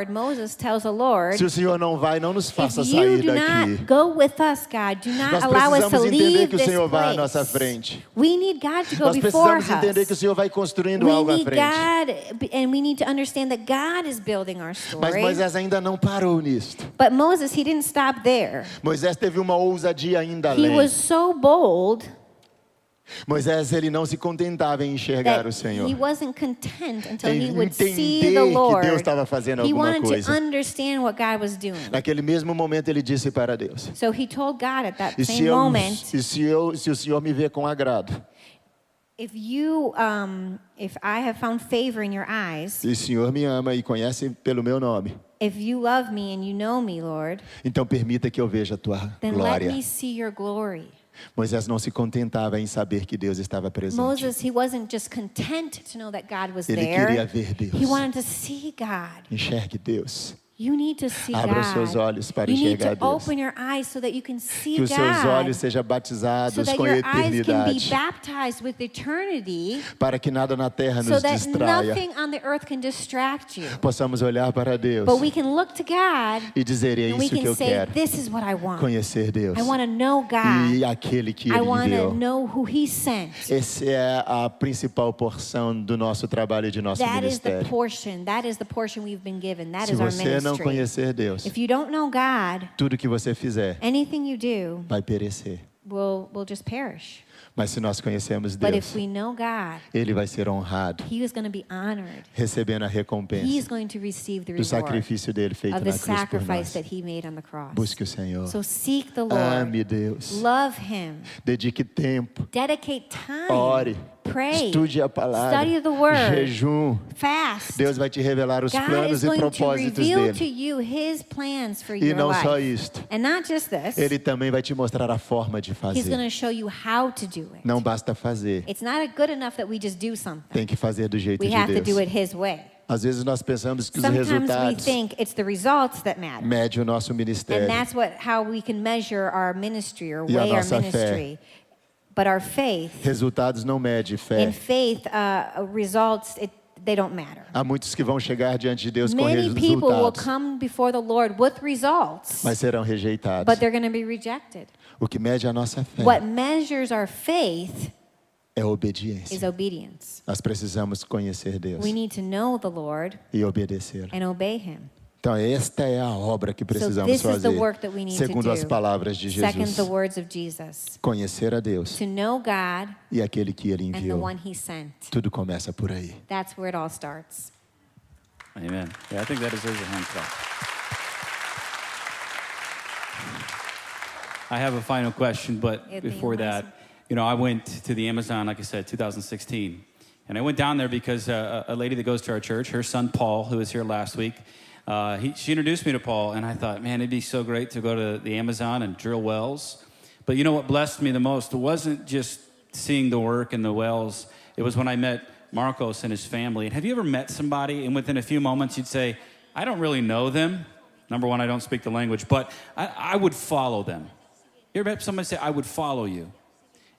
Moses tells the Lord, se o Senhor não vai, não nos faça if you sair do daqui. not go with us, God, do not Nós allow us to precisamos entender leave que o this Senhor vai à nossa place. frente. We need God to go Nós before precisamos entender que o us. Senhor vai construindo We algo à need frente. God, and we need to understand that God is building our Mas story. Moisés ainda não parou nisto. But Moses, he didn't stop there. Moisés teve uma ousadia ainda He além. was so bold Moisés ele não se contentava em enxergar that o Senhor. he wasn't content until Em he would see entender the que Lord. Deus estava fazendo He alguma wanted to coisa. understand what God was doing. Naquele mesmo momento ele disse para Deus: So he told God at that e same moment, se o Senhor me vê com agrado, if I have found favor in your eyes, se o Senhor me ama e conhece pelo meu nome, if you love me and you know me, Lord, então permita que eu veja a tua then let glória. me see your glory. Moisés não se contentava em saber que Deus estava presente. Moses, he wasn't just content to know that God was Ele there. queria ver Deus. He wanted to see God. Enxergue Deus. You need to see Abra os God. seus olhos para You need enxergar to Deus. open your eyes so that you can see Que os seus God. olhos sejam So batizados that com your eyes can be eternidade, baptized with eternity, para que nada na terra so nos that distraia. nothing on the earth can distract you. Possamos olhar para Deus But we can look to God e dizer: é and we isso que can eu say, quero, this is what I want. conhecer Deus I want to know God. e aquele que I Ele want to enviou. know who He sent. Essa é a principal porção do nosso trabalho e de nosso That is the ministério. portion. That is the portion we've been given. That Se is our você não ministry. conhecer Deus, If you don't know God, tudo que você fizer anything you do vai perecer. will just perish. Mas se nós conhecemos But Deus, if we know God, Ele vai ser honrado, He is going to be honored. recebendo a He's recompensa going to receive the do reward sacrifício dele feito of na the cruz por sacrifice nós. that He made on the cross. Busque o Senhor. So seek the Lord. Ame Deus. Love Him. Dedique tempo. Dedicate time. Ore. Pray. Estude a palavra. Study the word. Jejum. Fast. Deus vai te revelar os God is planos e going to propósitos reveal to dele. you His plans for E your não life. só isto. And not just this. Ele também vai te mostrar a forma de He's going fazer. to show you how to do it. Não basta fazer. It's not good enough that we just do something. Tem que fazer do jeito We de have to do Deus. it His way. Às vezes nós pensamos que os Sometimes we resultados think it's the results that matter. medem o nosso And ministério. that's how we can measure our ministry or E a weigh our nossa fé. ministry. But our faith, Resultados não medem in fé. faith, results, they don't matter. Há muitos que vão chegar diante de Deus com Many people will resultados, come before the Lord with results, mas serão rejeitados. but they're going to be rejected. O que mede a nossa fé What measures our faith é a obediência. is obedience. Nós precisamos conhecer Deus We need to know the Lord e obedecê-lo. and obey Him. Então, esta é a obra que So precisamos this is the fazer, work that we need to segundo as do. palavras de Second, Jesus. the words of Jesus. Conhecer a Deus To know God e aquele que Ele and the enviou. one He sent. Tudo começa por aí. That's where it all starts. Amen. Yeah, I think that deserves a hand clap. I have a final question, but It'd be before that, I went to the Amazon, like I said, 2016. And I went down there because a lady that goes to our church, her son Paul, who was here last week, she introduced me to Paul, and I thought, man, it'd be so great to go to the Amazon and drill wells. But you know what blessed me the most? It wasn't just seeing the work and the wells. It was when I met Marcos and his family. And have you ever met somebody and within a few moments you'd say, I don't really know them. Number one, I don't speak the language, but I would follow them. You ever met somebody say, I would follow you?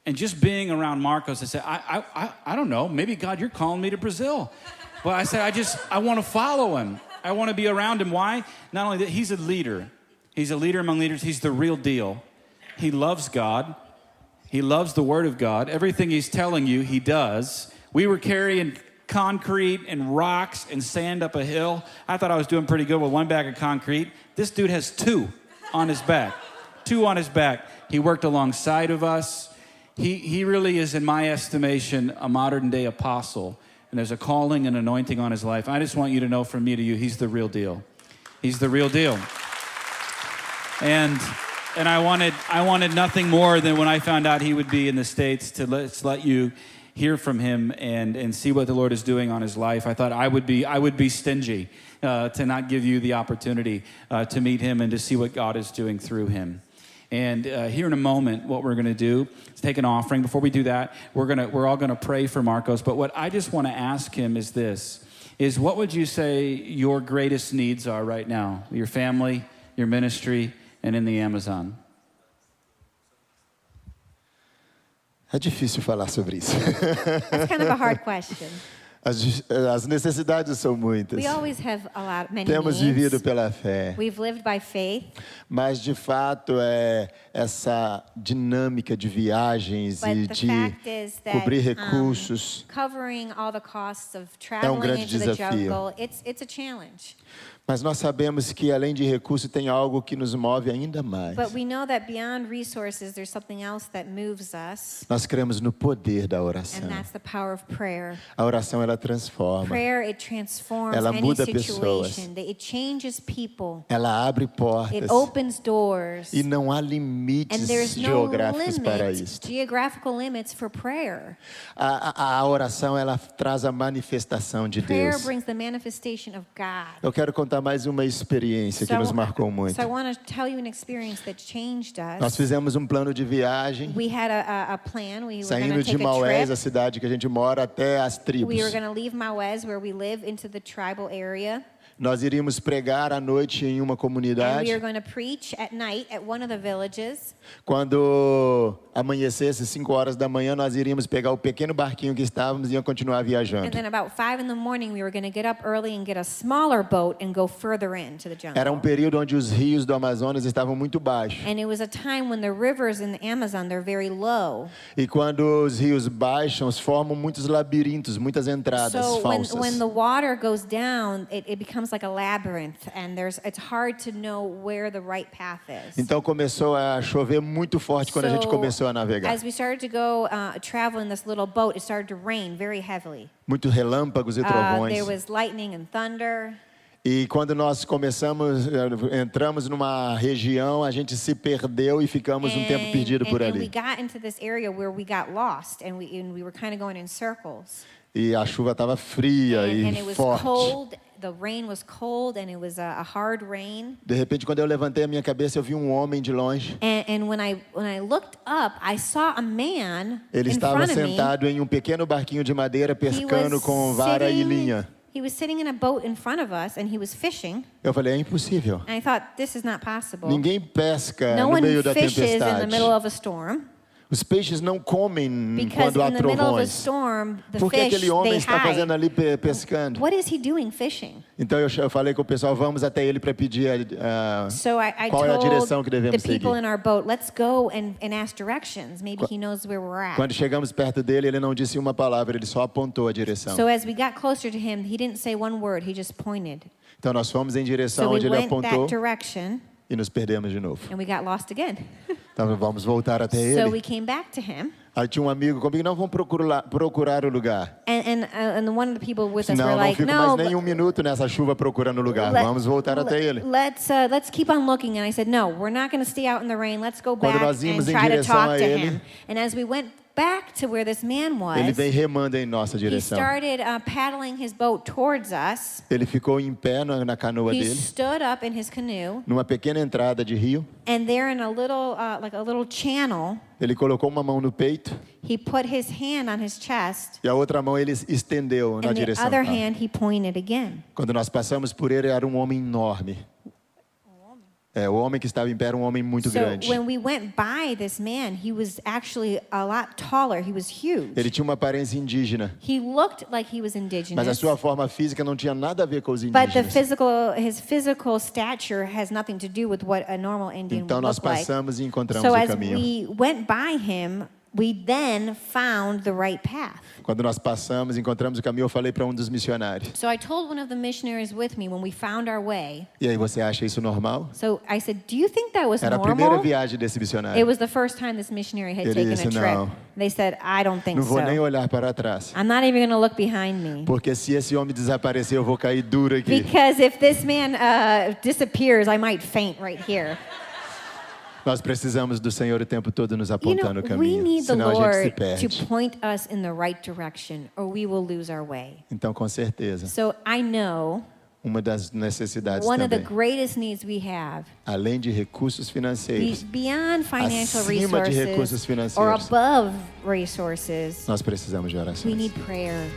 And just being around Marcos, I said, I don't know, maybe God, you're calling me to Brazil. Well, I said, I want to follow him. I want to be around him. Why? Not only that, he's a leader. He's a leader among leaders. He's the real deal. He loves God. He loves the Word of God. Everything he's telling you, he does. We were carrying concrete and rocks and sand up a hill. I thought I was doing pretty good with one bag of concrete. This dude has two on his back. Two on his back. He worked alongside of us. He really is, in my estimation, a modern-day apostle. And there's a calling and anointing on his life. I just want you to know from me to you, he's the real deal. He's the real deal. And I wanted nothing more than when I found out he would be in the States to let you hear from him and see what the Lord is doing on his life. I thought I would be stingy to not give you the opportunity to meet him and to see what God is doing through him. And here in a moment, what we're going to do is take an offering. Before we do that, we're all going to pray for Marcos. But what I just want to ask him is this, is what would you say your greatest needs are right now? Your family, your ministry, and in the Amazon? É difícil falar sobre isso. That's kind of a hard question. As necessidades são muitas. We always have many Temos needs. vivido pela fé. We've lived by faith. Mas, de fato, essa dinâmica de viagens e But the de fact is that cobrir recursos covering all the costs of traveling grande into the desafio. jungle, it's a challenge. Mas nós sabemos que, além de recurso, tem algo que nos move ainda mais. But we know that beyond resources, there's something else that moves us, Nós cremos no poder da oração. and that's the power of prayer. A oração, ela transforma. Prayer, it transforms Ela any muda pessoas. situation. It changes people. Ela abre It portas. opens doors. E não há And limites there's no geográficos para limit, isto. geographical limits for prayer. A oração, ela traz a manifestação de Prayer Deus. brings the manifestation of God. Eu quero contar mais uma experiência que nos marcou muito. So I want to tell you an experience that changed Nós us. fizemos um plano de viagem, We had a plan. We were going saindo to de take a Maués, a trip. cidade que a gente mora, até as tribos. We were going to leave Maués, where we live, into the tribal area. Nós iríamos pregar à noite em uma And we comunidade. are going to preach at night at one of the villages. Quando amanhecesse 5 horas da manhã, nós iríamos pegar o pequeno barquinho que estávamos e ia continuar And viajando. then about 5 in the morning, we were going to get up early and get a smaller boat and go further into the jungle. Era um período onde os rios do Amazonas estavam muito baixos. And it was a time when the rivers in the Amazon, they're very low. E quando os rios baixam, formam muitos labirintos, muitas entradas So when falsas. the water goes down, it becomes like a labyrinth, and it's hard to know where the right path is. Então começou a chover muito forte quando a gente começou a navegar. As we started to go travel in this little boat, it started to rain very heavily. Muitos relâmpagos e There trovões. was lightning and thunder. E quando nós entramos numa região, a gente se perdeu e ficamos um tempo perdido por and we ali. got into this area where we got lost, and we were kind of going in circles. E a chuva estava fria And it e was forte. cold. The rain was cold, and it was a hard rain. De repente, quando eu levantei a minha cabeça, eu vi um homem de longe. And when I looked up, I saw a man Ele in estava front of me. sentado em um pequeno barquinho de madeira He pescando was com vara e sitting- linha. He was sitting in a boat in front of us, and he was fishing. Eu falei, é impossível. And I thought, this is not possible. Ninguém pesca No no one meio da fishes in the tempestade. middle of a storm. Os peixes não comem Because quando há in the middle of a trovões. storm, the Por que fish, aquele homem they está fazendo hide. ali pescando? What is he doing fishing? Então eu falei com o pessoal, vamos até ele para pedir So I qual é a told direção que the devemos people seguir. in our boat, let's go and ask directions. Maybe he knows where we're at. Quando chegamos perto dele, ele não disse uma palavra, ele só apontou a direção. So as we got closer to him, he didn't say one word, he just pointed. Então nós fomos em direção So we onde ele went apontou that direction, e nos perdemos de novo. and we got lost again. Então vamos voltar até So we ele. came back to him, Aí tinha um amigo comigo, não, vamos procurar o lugar. and one of the people with us Não, were não like, fico no, mais nem um minuto nessa chuva procurando o lugar. Vamos voltar até ele. let's keep on looking. And I said, no, we're not going to stay out in the rain. Let's go Quando back nós íamos and em try to direção talk a to ele, him. And as we went back to where this man Ele was, vem remando em nossa he direção. started paddling his boat towards us. Ele ficou em pé na canoa He dele, stood up in his canoe, numa pequena entrada de rio. and there in a little, like a little channel, Ele colocou uma mão no peito he put his hand on his chest, e a outra mão ele estendeu na and the direção. other hand he pointed again. Quando nós passamos por ele, era um homem enorme. O homem que estava em pé era um homem muito So grande. when we went by this man, he was actually a lot taller. He was huge. Ele tinha uma aparência indígena, He looked like he was mas a indigenous. sua forma física não tinha nada a ver com os But indígenas. his physical stature has nothing to do with what a normal Indian Então would nós look like. passamos e encontramos So o as caminho. we went by him, we then found the right path. Quando nós passamos, encontramos o caminho, eu falei para um dos missionários. So I told one of the missionaries with me when we found our way. E aí, você acha isso normal? So I said, "Do you think that was Era a primeira normal?" viagem desse missionário. It was the first time this missionary had Ele taken disse, a trip. "Não. They said, "I don't think Não vou nem so. olhar para trás. I'm not even going to look behind me." Porque se esse homem desaparecer, eu vou cair duro aqui. Because if this man disappears, I might faint right here. Nós precisamos do Senhor o tempo todo nos You apontando o know, we caminho. need the Senão a gente se Lord perde. to point us in the right direction, or we will lose our way. Então, com certeza, So I know uma das necessidades one of the também, greatest needs we have, além de recursos financeiros, beyond financial acima de recursos resources or financeiros, above resources, nós precisamos de we orações. need prayer.